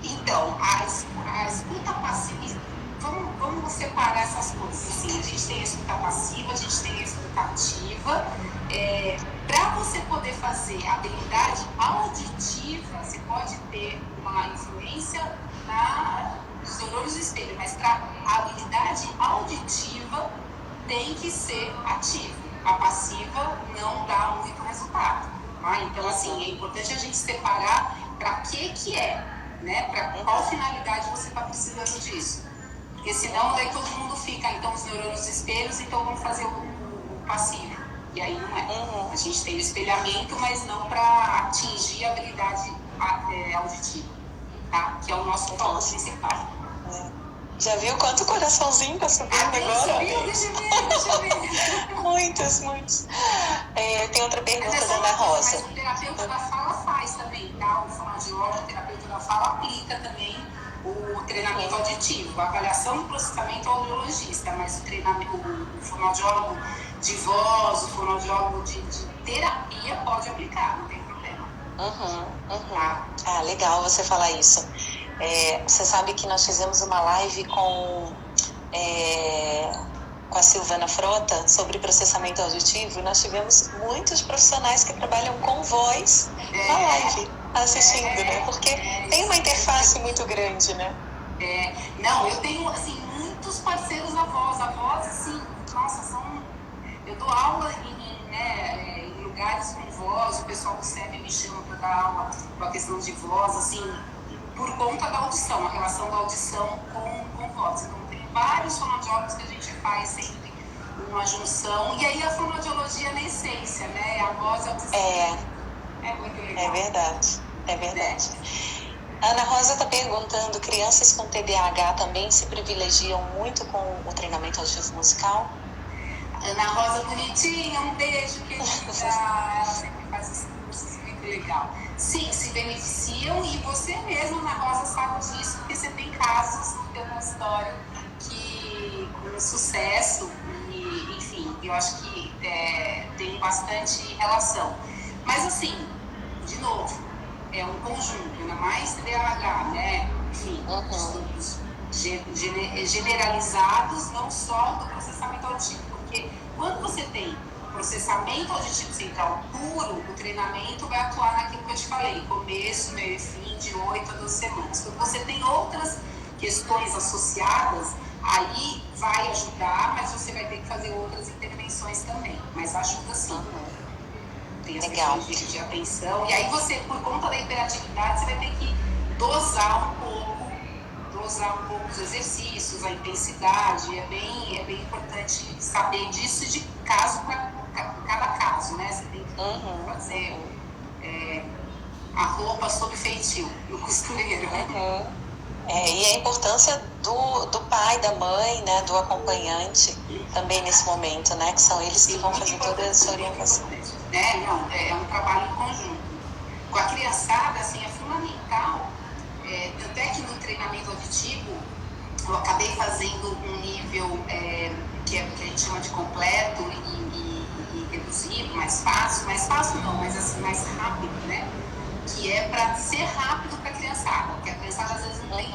Então, a escuta passiva, vamos separar essas coisas. Assim, a gente tem a escuta passiva, a gente tem a escuta ativa. Para você poder fazer habilidade auditiva, você pode ter uma influência nos neurônios do espelho, mas para habilidade auditiva tem que ser ativa. A passiva não dá muito resultado. Tá? Então, assim, é importante a gente separar para que é, né? Para qual finalidade você está precisando disso. Porque senão daí todo mundo fica, então, os neurônios espelhos, então vamos fazer o passivo. E aí não é. A gente tem o espelhamento, mas não para atingir a habilidade auditiva, tá? Que é o nosso foco principal. Já viu quanto coraçãozinho tá subindo agora? Deixa eu ver. Muitos. Tem outra pergunta da Ana Rosa. Mas o terapeuta da fala faz também, tá? O fonoaudiólogo, o terapeuta da fala aplica também o treinamento auditivo. A avaliação e processamento é o audiologista, mas o treinamento, o fonoaudiólogo de voz, o fonoaudiólogo de terapia pode aplicar, não tem problema. Tá? Ah, legal você falar isso. Você sabe que nós fizemos uma live com a Silvana Frota sobre processamento auditivo e nós tivemos muitos profissionais que trabalham com voz na live assistindo, né? Porque tem uma interface muito grande, né? Não, eu tenho, assim, muitos parceiros da voz. A voz, assim, nossa, eu dou aula em lugares com voz, o pessoal do SEB me chama para dar aula com a questão de voz, assim, por conta da audição, a relação da audição com voz. Então, tem vários fonoaudiólogos que a gente faz sempre uma junção. E aí a fonoaudiologia na essência, né? A voz, a audição. É muito legal. É verdade. Ana Rosa está perguntando, crianças com TDAH também se privilegiam muito com o treinamento auditivo musical? Ana Rosa bonitinha, um beijo, querida. Ela sempre faz os cursos, muito legal. Sim, se beneficiam e você mesma, Ana Rosa, sabe disso, porque você tem casos no teu consultório que com sucesso e, enfim, eu acho que tem bastante relação. Mas assim, de novo, é um conjunto, ainda mais TDAH, né? Enfim, estudos generalizados, não só do processamento auditivo, porque quando você tem processamento auditivo central puro, o treinamento vai atuar naquilo que eu te falei, começo, meio e fim, de 8 a 12 semanas. Quando você tem outras questões associadas, aí vai ajudar, mas você vai ter que fazer outras intervenções também. Mas ajuda sim. Tem as questões de atenção. E aí você, por conta da hiperatividade, você vai ter que dosar um pouco os exercícios, a intensidade. É bem importante saber disso de caso para cada caso, né? Você tem que fazer a roupa sob feitio, no costureiro. E a importância do pai, da mãe, né, do acompanhante também nesse momento, né, que são eles que vão fazer toda essa orientação. É um trabalho em conjunto. Com a criançada, assim, é fundamental, tanto é que no treinamento auditivo eu acabei fazendo um nível que a gente chama de completo e reduzido, mais fácil não, mas assim, mais rápido, né? Que é para ser rápido para a criançada, porque a criançada às vezes não tem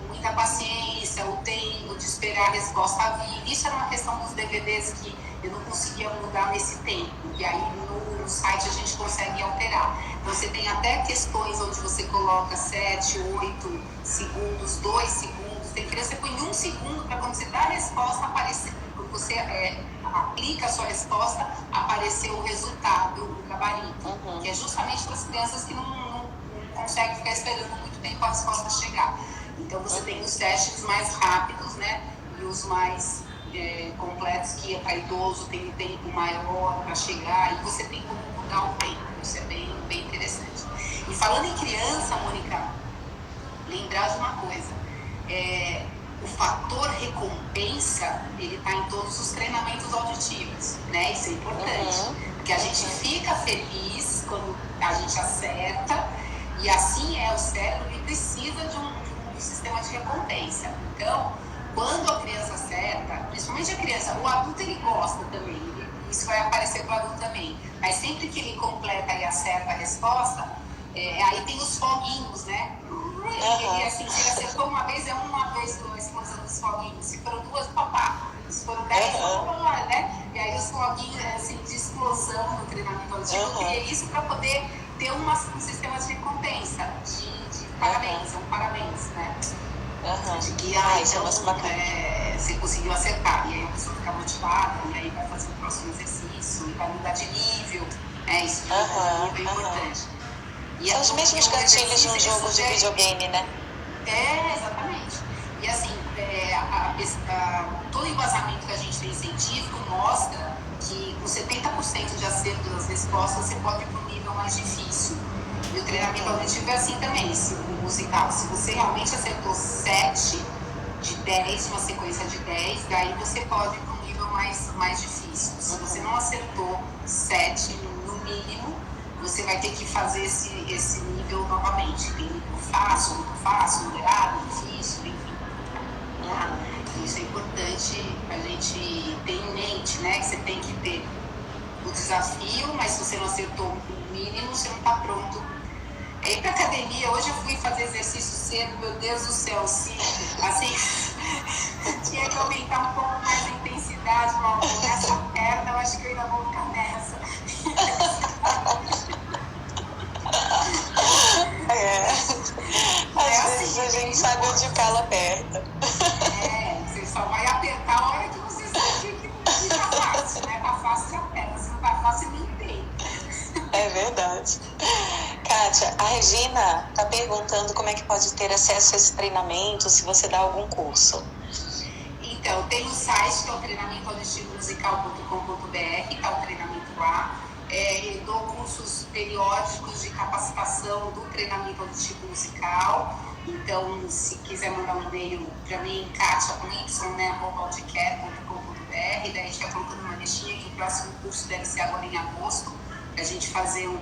muita paciência, o tempo de esperar a resposta vir. Isso era uma questão dos DVDs que eu não conseguia mudar nesse tempo, e aí no site a gente consegue alterar. Então você tem até questões onde você coloca 7, 8 segundos, 2 segundos, tem criança que põe 1 segundo para quando você dá a resposta aparecer, quando você aplica a sua resposta, aparecer o resultado, o gabarito, que é justamente para as crianças que não conseguem ficar esperando muito tempo a resposta chegar. Então você tem os testes mais rápidos, né, e os mais completos, que é para idoso, tem um tempo maior para chegar, e você tem como mudar o tempo. Isso é bem interessante. E falando em criança, Mônica, lembrar de uma coisa, o fator recompensa, ele está em todos os treinamentos auditivos, né? Isso é importante, porque a gente fica feliz quando a gente acerta, e assim o cérebro, ele precisa de um sistema de recompensa. Então, Quando a criança acerta, principalmente a criança, o adulto ele gosta também, isso vai aparecer para o adulto também, mas sempre que ele completa e acerta a resposta, aí tem os foguinhos, né? E assim, se ele acertou uma vez, é uma vez a explosão dos foguinhos, se foram duas, papá, se foram 10, né? E aí os foguinhos assim, de explosão no treinamento auditivo, eu criei isso para poder ter um sistema de recompensa, de parabéns, parabéns, né? De que então, você conseguiu acertar, e aí a pessoa fica motivada, e aí vai fazer o próximo exercício, e vai mudar de nível, isso de mudar de nível é importante. E são os mesmos gatilhos de um jogo de videogame, né? Exatamente. E assim, todo embasamento que a gente tem científico mostra que com 70% de acerto das respostas você pode ir para um nível mais difícil. E o treinamento auditivo é assim também, o musical. Se você realmente acertou 7 de 10, uma sequência de 10, daí você pode ir para um nível mais difícil. Se você não acertou 7 no mínimo, você vai ter que fazer esse nível novamente. Tem nível fácil, muito fácil, moderado, difícil, enfim. Isso é importante a gente ter em mente, né? Que você tem que ter o desafio, mas se você não acertou o mínimo, você não está pronto. Ir pra academia, hoje eu fui fazer exercício cedo, meu Deus do céu, assim, tinha que aumentar um pouco mais a intensidade, meu amor. Nessa perna, eu acho que eu ainda vou ficar nessa. Às vezes a gente sabe onde o calo aperta. Você só vai apertar a hora que você sentir que tá fácil, né? Tá fácil, você aperta. Se não tá fácil, nem tem. É verdade. Kátia, a Regina está perguntando como é que pode ter acesso a esse treinamento, se você dá algum curso. Então, tem o site que é o treinamentoauditivomusical.com.br, está o treinamento lá. Eu dou cursos periódicos de capacitação do treinamento auditivo musical. Então, se quiser mandar um e-mail para mim, Kátia com Y, né, @audicare.com.br, daí a gente está colocando uma listinha que o próximo curso deve ser agora em agosto, para a gente fazer um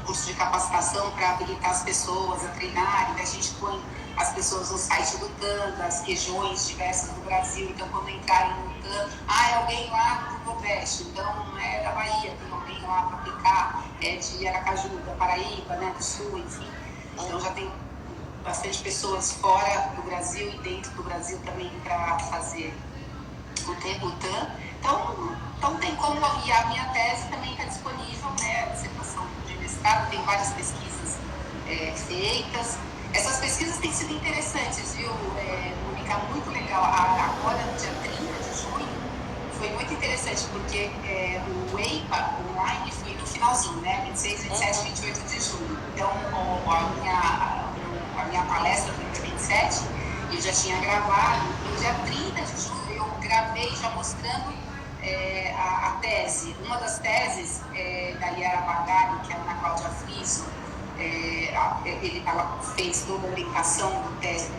curso de capacitação para habilitar as pessoas a treinarem. A gente põe as pessoas no site do TAN, das regiões diversas do Brasil. Então, quando entrarem no TAN, é alguém lá do Nordeste, então é da Bahia, tem alguém lá para aplicar, é de Aracaju, da Paraíba, né, do Sul, enfim. Então, já tem bastante pessoas fora do Brasil e dentro do Brasil também para fazer o TAN. Então, tem como. E a minha tese também está disponível, né, a dissertação de mestrado, tem várias pesquisas feitas. Essas pesquisas têm sido interessantes, viu, Mônica? Muito legal. Agora, no dia 30 de junho, foi muito interessante, porque o EIPA online foi no finalzinho, né? 26, 27, 28 de junho. Então, a minha palestra foi no dia 27, eu já tinha gravado. No dia 30 de junho, eu gravei já mostrando a tese. Uma das teses da Yara Bagari, que é a Ana Cláudia Friso, ela fez toda a orientação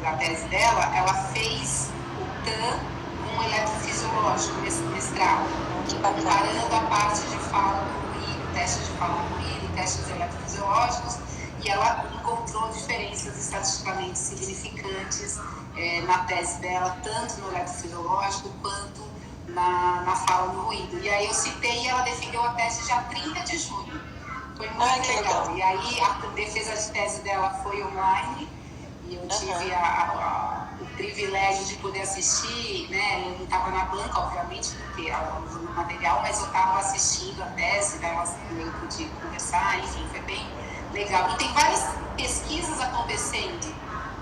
da tese dela, ela fez o TAN com um eletrofisiológico mestrado, comparando a parte de fala do ruído, teste de fala do ruído, testes eletrofisiológicos, e ela encontrou diferenças estatisticamente significantes na tese dela, tanto no eletrofisiológico quanto na fala no ruído. E aí eu citei e ela defendeu a tese dia 30 de junho. Foi muito legal. E aí a defesa de tese dela foi online e eu tive o privilégio de poder assistir, né? Eu não estava na banca, obviamente, porque ela usou o material, mas eu estava assistindo a tese dela, eu pude conversar, enfim, foi bem legal. E tem várias pesquisas acontecendo.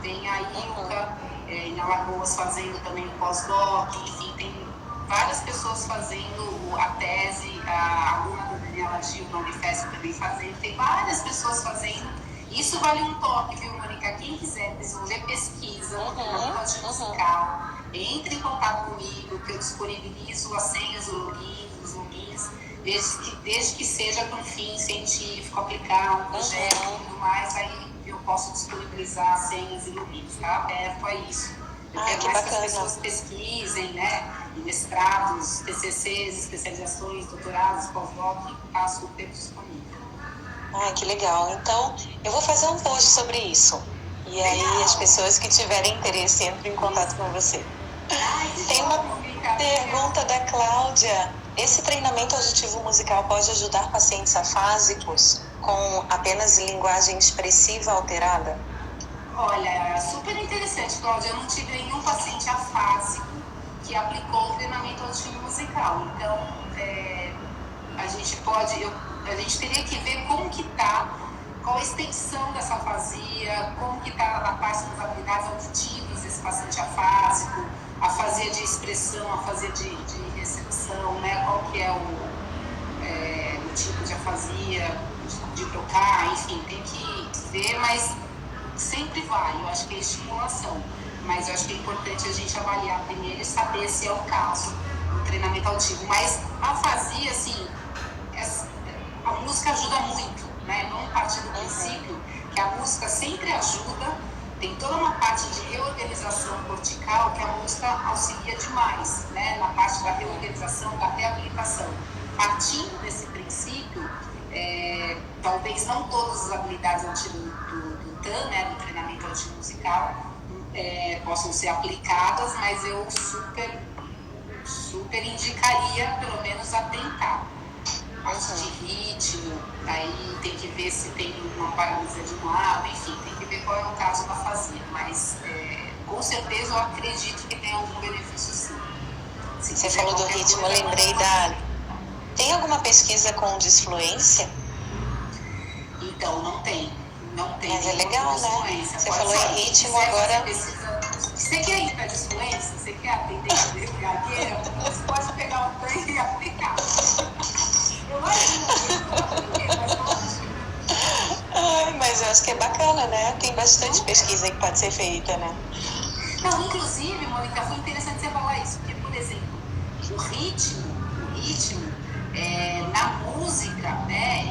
Tem a ILCA em Alagoas fazendo também o pós-doc, enfim, tem várias pessoas fazendo a tese, a aluna da Daniela Gil na Unifesp também fazendo, tem várias pessoas fazendo. Isso vale um toque, viu, Mônica? Quem quiser desenvolver pesquisa no treinamento musical, entre em contato comigo, que eu disponibilizo as senhas, os logins, desde que seja com fim científico, aplicar um projeto e tudo mais, aí eu posso disponibilizar as senhas e logins, tá aberto a isso. Eu quero mais que as pessoas pesquisem, né? Mestrados, TCCs, especializações, doutorados, pós-doc, está super disponível. Que legal. Então, eu vou fazer um post sobre isso E aí as pessoas que tiverem interesse entram em contato com você. Tem uma pergunta da Cláudia. Esse treinamento auditivo musical pode ajudar pacientes afásicos com apenas linguagem expressiva alterada? Olha, super interessante, Cláudia. Eu não tive nenhum paciente afásico que aplicou o treinamento auditivo musical. Então, a gente teria que ver como que está, qual a extensão dessa afasia, como que está na parte das habilidades auditivas desse paciente afásico, afasia de expressão, afasia de recepção, né? Qual que é o tipo de afasia, de trocar, enfim, tem que ver, mas sempre vai, eu acho que é estimulação, mas eu acho que é importante a gente avaliar primeiro e saber se é o caso do treinamento auditivo. Mas a afasia, assim, a música ajuda muito, né? Vamos partir do princípio que a música sempre ajuda, tem toda uma parte de reorganização cortical que a música auxilia demais, né? Na parte da reorganização, da reabilitação. Partindo desse princípio, talvez não todas as habilidades do TAM, né, do treinamento auditivo musical, possam ser aplicadas, mas eu super indicaria, pelo menos, a tentar. Parte de ritmo, aí tem que ver se tem uma paralisia de um lado, enfim, tem que ver qual é o caso da afasia, mas com certeza eu acredito que tem algum benefício sim. Você falou do ritmo, eu lembrei Tem alguma pesquisa com disfluência? Então, não tem. Mas é legal, né? Você falou em ritmo, agora... Você quer ir para disfluência? Você quer atender a gagueira? Você pode pegar o tanque e aplicar. Eu imagino, mas eu acho que é bacana, né? Tem bastante pesquisa que pode ser feita, né? Não, inclusive, Mônica, foi interessante você falar isso, porque, por exemplo, o ritmo na música, né,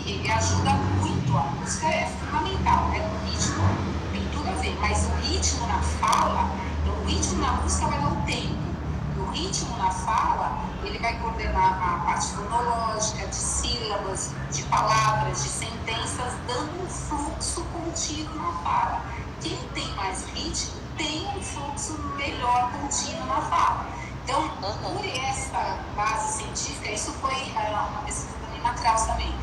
ele ajuda muito. A música é fundamental, né? O ritmo tem tudo a ver, mas o ritmo na fala, o ritmo na música vai dar o tempo. O ritmo na fala, ele vai coordenar a parte fonológica, de sílabas, de palavras, de sentenças, dando um fluxo contínuo na fala. Quem tem mais ritmo tem um fluxo melhor contínuo na fala. Então, por essa base científica, isso foi uma pesquisa também na Krauss também,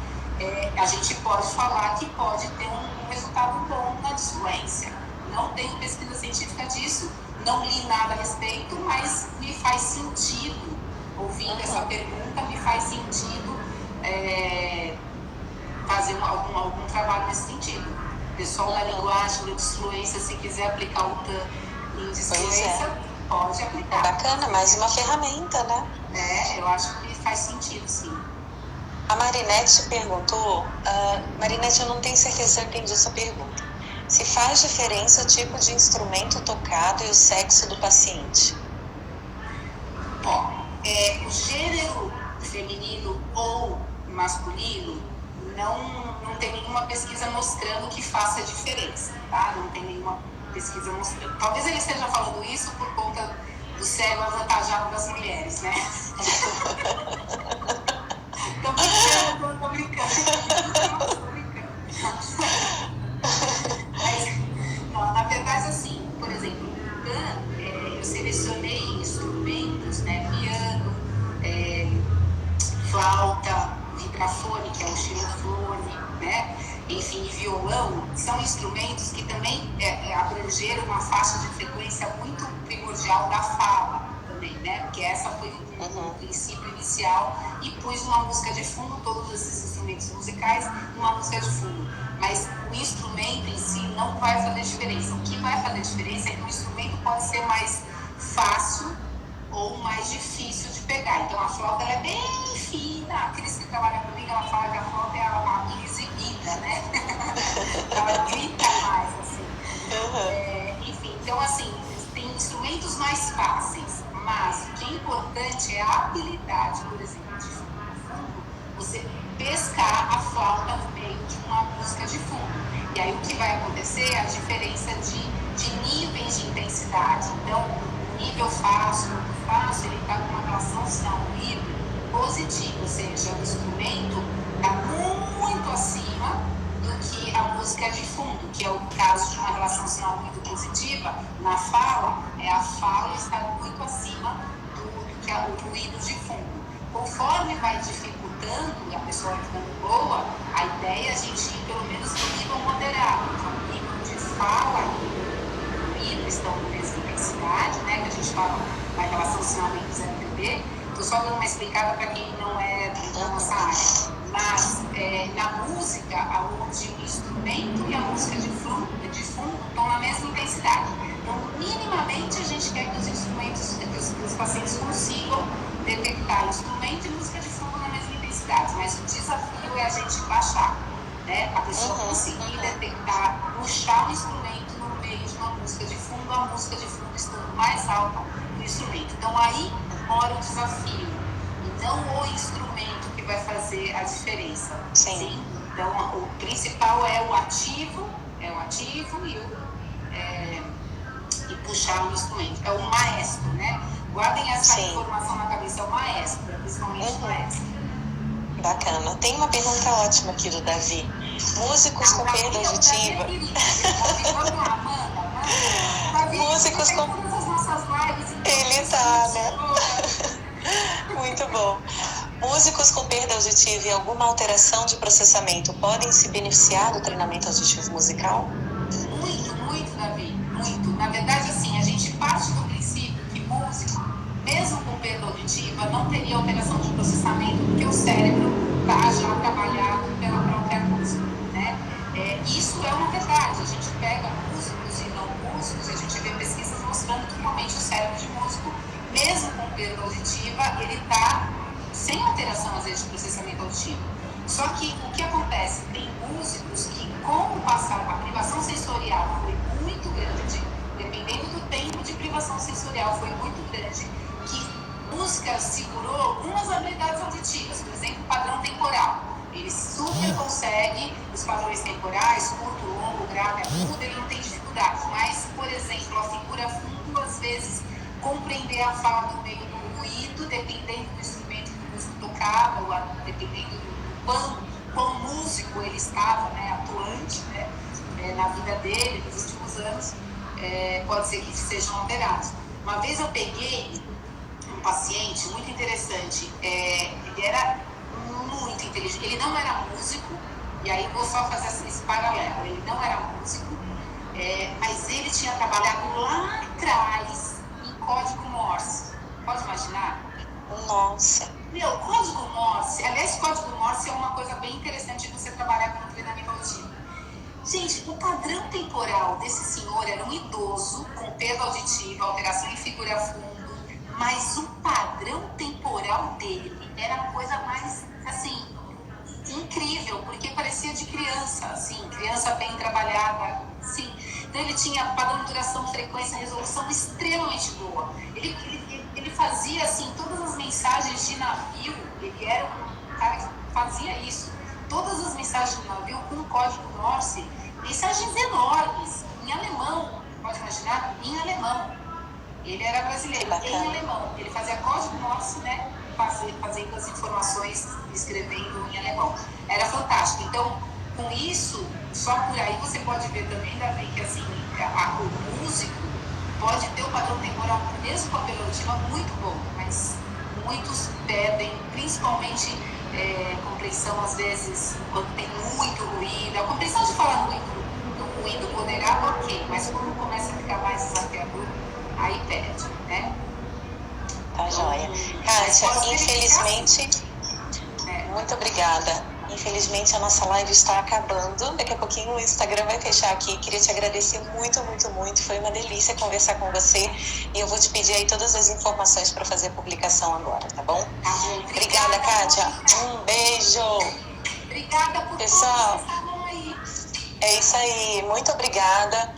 a gente pode falar que pode ter um resultado bom na disfluência. Não tenho pesquisa científica disso, não li nada a respeito, mas me faz sentido, ouvindo essa pergunta, me faz sentido fazer algum trabalho nesse sentido. O pessoal da linguagem, da disfluência, se quiser aplicar o TAM em disfluência, pode aplicar. Bacana, mais uma ferramenta, né? Eu acho que faz sentido, sim. A Marinete perguntou, Marinete, eu não tenho certeza se eu entendi essa pergunta. Se faz diferença o tipo de instrumento tocado e o sexo do paciente? O gênero feminino ou masculino não tem nenhuma pesquisa mostrando que faça diferença, tá? Não tem nenhuma pesquisa mostrando. Talvez ele esteja falando isso por conta do cérebro avantajado das mulheres, né? Tô brincando. Mas, não, na verdade, assim, por exemplo, eu selecionei instrumentos, né? Piano, flauta, vibrafone, que é o xilofone, né? Enfim, violão, são instrumentos que também abrangeram uma faixa de frequência muito primordial da fala também, né? Porque essa foi o princípio inicial e pus uma música de fundo, todos esses instrumentos musicais, uma música de fundo. Mas o instrumento em si não vai fazer diferença. O que vai fazer diferença é que o instrumento pode ser mais fácil ou mais difícil de pegar. Então a flauta ela é bem fina, a Cris que trabalha comigo, ela fala que a flauta é a exibida, né? Ela grita mais, assim. Enfim, então assim, tem instrumentos mais fáceis, mas o que é importante é a habilidade, por exemplo, de fundo, você pescar a flauta no meio de uma música de fundo. E aí o que vai acontecer é a diferença de níveis de intensidade. Então, nível fácil, muito fácil, ele está com uma relação sinal-ruído positivo, ou seja, o instrumento está muito acima do que a música de fundo, que é o caso de uma relação Na fala, a fala está muito acima do que o ruído de fundo. Conforme vai dificultando e a pessoa vai ficando boa, a ideia é a gente ir pelo menos no nível moderado. Então, o nível de fala e ruído estão na mesma intensidade, né? Que a gente fala na relação sinal-lentes MPB. Estou só dando uma explicada para quem não é da nossa área. Mas na música, onde o instrumento e a música de fundo estão na mesma intensidade. Então, minimamente, a gente quer que os instrumentos, que os pacientes consigam detectar instrumento e música de fundo na mesma intensidade. Mas o desafio é a gente baixar, né? A pessoa conseguir detectar, puxar o instrumento no meio de uma música de fundo, a música de fundo estando mais alta do instrumento. Então, aí mora o desafio. E não o instrumento que vai fazer a diferença. Sim. Então, o principal é o ativo e puxar o instrumento. É o maestro, né? Guardem essa informação na cabeça, é o maestro, principalmente o maestro. Bacana. Tem uma pergunta ótima aqui do Davi. Músicos com perda auditiva. Músicos com... Ele tá, né? Muito bom. Músicos com perda auditiva e alguma alteração de processamento podem se beneficiar do treinamento auditivo musical? Muito, Davi. Muito. Na verdade, assim, a gente parte do princípio que músico, mesmo com perda auditiva, não teria alteração de processamento, porque o cérebro está já trabalhado pela própria música, né? Isso é uma verdade. A gente pega músicos e não músicos, a gente vê pesquisas mostrando que realmente o cérebro de músico, mesmo com perda auditiva, ele está sem alteração, às vezes, de processamento auditivo. Só que o que acontece? Tem músicos que, com o passar, a privação sensorial foi muito grande, dependendo do tempo de privação sensorial, foi muito grande, que a música segurou algumas habilidades auditivas, por exemplo, o padrão temporal. Ele super consegue os padrões temporais, curto, longo, grave, agudo, ele não tem dificuldade. Mas, por exemplo, a figura fundo, às vezes, compreender a fala no meio do ruído, dependendo do instrumento que o músico tocava, ou dependendo do quão músico ele estava, né, atuante, né, na vida dele, nos últimos anos, pode ser que sejam alterados. Uma vez eu peguei um paciente muito interessante, ele era muito inteligente, ele não era músico, e aí vou só fazer esse paralelo, ele não era músico, mas ele tinha trabalhado lá atrás em código Morse. Pode imaginar? Nossa! Meu, código Morse, aliás, código Morse é uma coisa bem interessante de você trabalhar com o treinamento auditivo. Gente, o padrão temporal desse senhor era um idoso com perda auditiva, alteração em figura fundo, mas o padrão temporal dele era a coisa mais, assim, incrível, porque parecia de criança, assim, criança bem trabalhada, sim. Então ele tinha padrão de duração, frequência, resolução extremamente boa. Ele fazia, assim, todas as mensagens de navio, ele era um cara que fazia isso. Todas as mensagens de navio com código Morse, mensagens enormes, em alemão, pode imaginar? Em alemão. Ele era brasileiro, em alemão. Ele fazia código Morse, né? Fazendo as informações, escrevendo em alemão. Era fantástico. Então, com isso, só por aí você pode ver também, Davi, que assim, o músico pode ter o padrão temporal, mesmo com a perda auditiva, muito bom, mas muitos perdem, principalmente compreensão, às vezes, quando tem muito ruído. A compreensão de falar no ruído moderado, ok, mas quando começa a ficar mais desafiador, aí perde, né? Tá joia. Kátia, infelizmente, muito obrigada. Infelizmente a nossa live está acabando. Daqui a pouquinho o Instagram vai fechar aqui. Queria te agradecer muito, muito, muito. Foi uma delícia conversar com você. E eu vou te pedir aí todas as informações para fazer a publicação agora, tá bom? Obrigada, Kátia. Um beijo. Obrigada por pessoal. Todos que estavam aí. É isso aí. Muito obrigada.